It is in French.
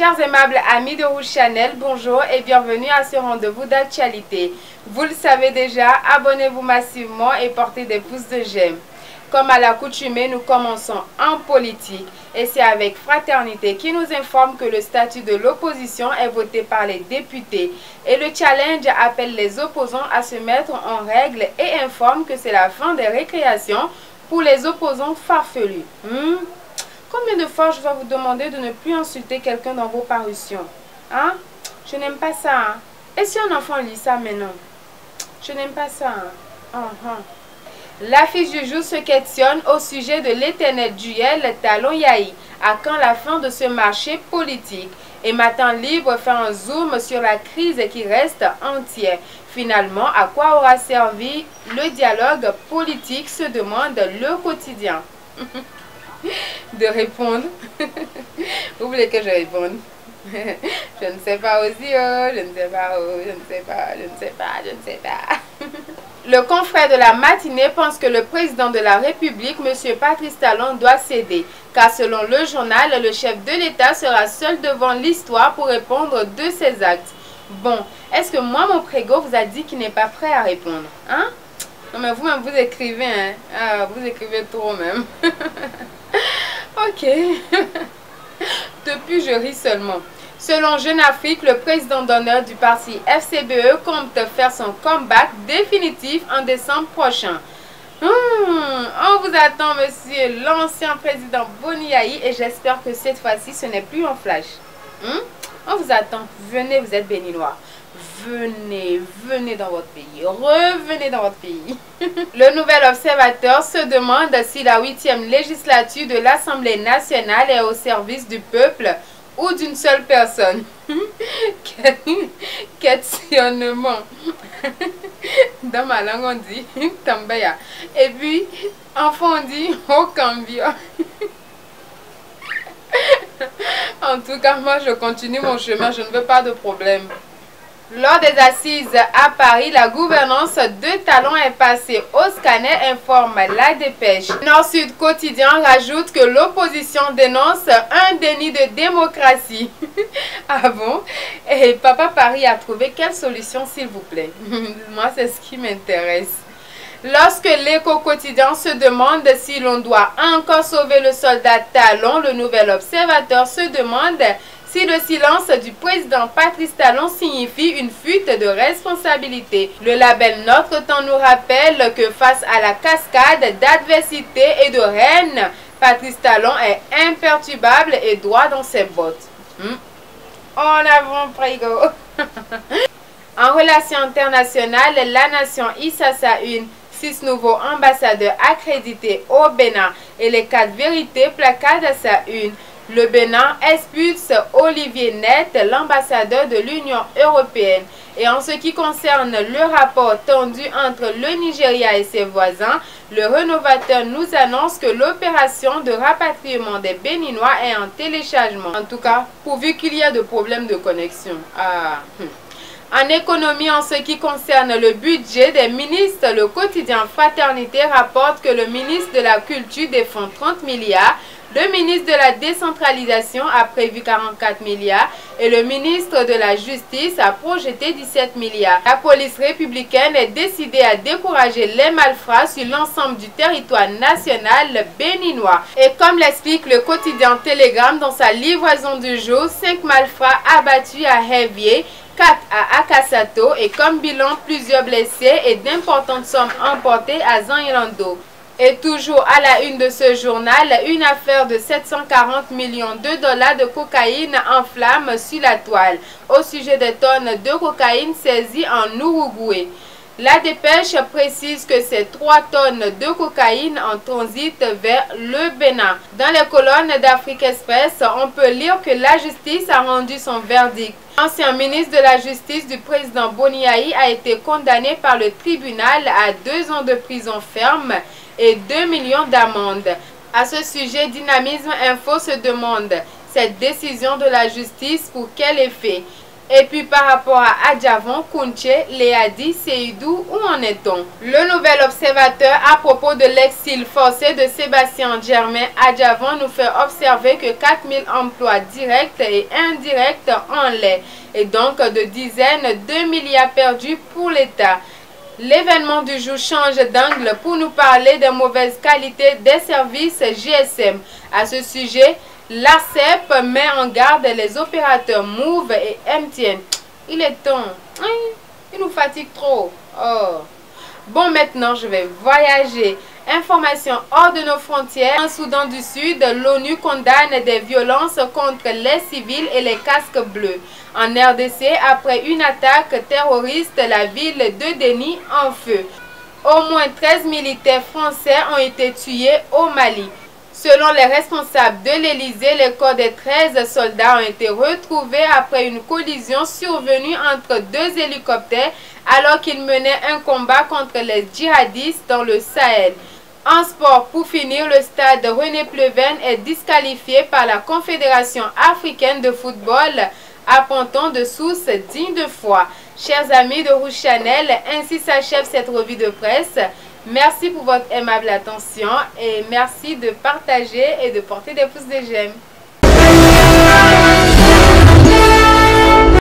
Chers aimables amis de Rouge Channel, bonjour et bienvenue à ce rendez-vous d'actualité. Vous le savez déjà, abonnez-vous massivement et portez des pouces de j'aime. Comme à l'accoutumée, nous commençons en politique et c'est avec Fraternité qui nous informe que le statut de l'opposition est voté par les députés et le challenge appelle les opposants à se mettre en règle et informe que c'est la fin des récréations pour les opposants farfelus. Combien de fois je vais vous demander de ne plus insulter quelqu'un dans vos parutions? Hein? Je n'aime pas ça. Hein? Et si un enfant lit ça maintenant? Je n'aime pas ça. Hein? L'affiche du jour se questionne au sujet de l'éternel duel Talon Yahi. À quand la fin de ce marché politique? Et Matin Libre fait un zoom sur la crise qui reste entière. Finalement, à quoi aura servi le dialogue politique, se demande le quotidien. De répondre. Vous voulez que je réponde? Je ne sais pas aussi, je ne sais pas, je ne sais pas, je ne sais pas, je ne sais pas. Le confrère de la matinée pense que le président de la République, M. Patrice Talon, doit céder. Car selon le journal, le chef de l'État sera seul devant l'histoire pour répondre de ses actes. Bon, est-ce que moi, mon prégo, vous a dit qu'il n'est pas prêt à répondre? Hein? Non mais vous-même, vous écrivez, hein? Ah, vous écrivez trop même. Ok. Depuis, je ris seulement. Selon Jeune Afrique, le président d'honneur du parti FCBE compte faire son comeback définitif en décembre prochain. On vous attend, monsieur l'ancien président Boni Yahi, et j'espère que cette fois-ci, ce n'est plus un flash. On vous attend. Venez, vous êtes béninois. Venez, venez dans votre pays. Revenez dans votre pays. Le Nouvel Observateur se demande si la 8e législature de l'Assemblée nationale est au service du peuple ou d'une seule personne. Questionnement. Dans ma langue, on dit Tambaya. Et puis, enfant, on dit Okambio. En tout cas, moi, je continue mon chemin. Je ne veux pas de problème. Lors des assises à Paris, la gouvernance de Talon est passée au scanner, informe la dépêche. Nord-Sud Quotidien rajoute que l'opposition dénonce un déni de démocratie. Ah bon? Et Papa Paris a trouvé quelle solution, s'il vous plaît? Moi, c'est ce qui m'intéresse. Lorsque l'Écho Quotidien se demande si l'on doit encore sauver le soldat Talon, le Nouvel Observateur se demande si le silence du président Patrice Talon signifie une fuite de responsabilité. Le label Notre Temps nous rappelle que face à la cascade d'adversité et de haine, Patrice Talon est imperturbable et droit dans ses bottes. En avant, Prégo. En relations internationales, La Nation hisse à sa une 6 nouveaux ambassadeurs accrédités au Bénin et les 4 vérités placardent à sa une. Le Bénin expulse Olivier Net, l'ambassadeur de l'Union européenne. Et en ce qui concerne le rapport tendu entre le Nigeria et ses voisins, le Rénovateur nous annonce que l'opération de rapatriement des Béninois est en téléchargement. En tout cas, pourvu qu'il y ait de problèmes de connexion. En économie, en ce qui concerne le budget des ministres, le quotidien Fraternité rapporte que le ministre de la Culture défend 30 milliards, le ministre de la Décentralisation a prévu 44 milliards et le ministre de la Justice a projeté 17 milliards. La police républicaine est décidée à décourager les malfrats sur l'ensemble du territoire national béninois. Et comme l'explique le quotidien Télégramme dans sa livraison du jour, 5 malfrats abattus à Hévier, 4 à Akasato et comme bilan plusieurs blessés et d'importantes sommes emportées à Zanyelando. Et toujours à la une de ce journal, une affaire de 740 millions de dollars de cocaïne en flammes sur la toile au sujet des tonnes de cocaïne saisies en Uruguay. La dépêche précise que c'est 3 tonnes de cocaïne en transit vers le Bénin. Dans les colonnes d'Afrique Express, on peut lire que la justice a rendu son verdict. L'ancien ministre de la Justice du président Boni Yahi a été condamné par le tribunal à 2 ans de prison ferme et 2 millions d'amende. À ce sujet, Dynamisme Info se demande cette décision de la justice pour quel effet? Et puis par rapport à Adjavon, Kounche, Léadi, Seydou, où en est-on? Le nouvel observateur à propos de l'exil forcé de Sébastien Germain Adjavon nous fait observer que 4000 emplois directs et indirects en l'air, et donc de dizaines de milliards perdus pour l'État. L'événement du jour change d'angle pour nous parler de mauvaise qualité des services GSM. À ce sujet, l'ARCEP met en garde les opérateurs Move et MTN. Il est temps. Il nous fatigue trop. Oh. Bon, maintenant, je vais voyager. Information hors de nos frontières. En Soudan du Sud, l'ONU condamne des violences contre les civils et les casques bleus. En RDC, après une attaque terroriste, la ville de Déni en feu. Au moins 13 militaires français ont été tués au Mali. Selon les responsables de l'Élysée, les corps des 13 soldats ont été retrouvés après une collision survenue entre deux hélicoptères alors qu'ils menaient un combat contre les djihadistes dans le Sahel. En sport, pour finir, le stade René Pleven est disqualifié par la Confédération africaine de football, apportant de sources dignes de foi. Chers amis de Rouge Channel, ainsi s'achève cette revue de presse. Merci pour votre aimable attention et merci de partager et de porter des pouces de j'aime.